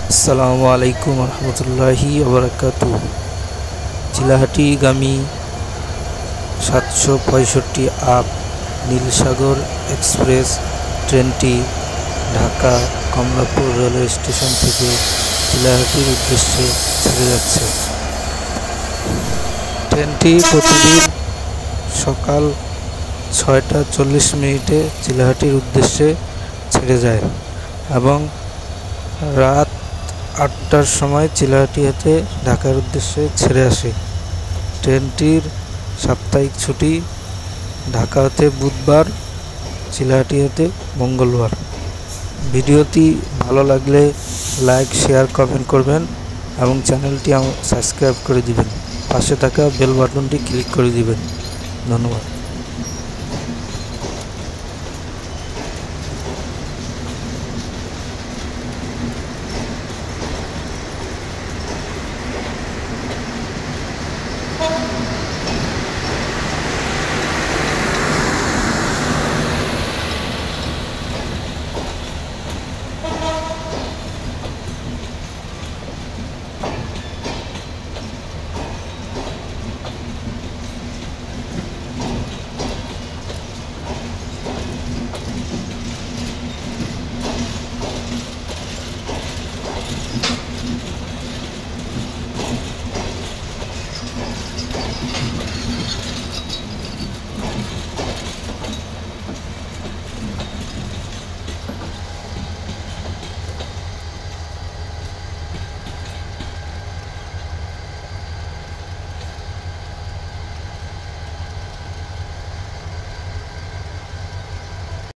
আসসালামু আলাইকুম রহমতুল্লাহি ওবরাকাতু। চিলাহাটিগামী 765 আপ নীলসাগর এক্সপ্রেস ট্রেনটি ঢাকা কমলাপুর রেলওয়ে স্টেশন থেকে চিলাহাটির উদ্দেশ্যে ছেড়ে যাচ্ছে। ট্রেনটি প্রতিদিন সকাল 6টা 40 মিনিটে চিলাহাটির উদ্দেশ্যে ছেড়ে যায় এবং রাত 8টার সময় চিলাহাটি হতে ঢাকার উদ্দেশ্যে ছেড়ে আসে। ট্রেনটির সাপ্তাহিক ছুটি ঢাকা হতে বুধবার, চিলাহাটি হতে মঙ্গলবার। ভিডিওটি ভালো লাগলে লাইক, শেয়ার, কমেন্ট করবেন এবং চ্যানেলটি সাবস্ক্রাইব করে দিবেন। পাশে থাকা বেল বাটনটি ক্লিক করে দিবেন। ধন্যবাদ।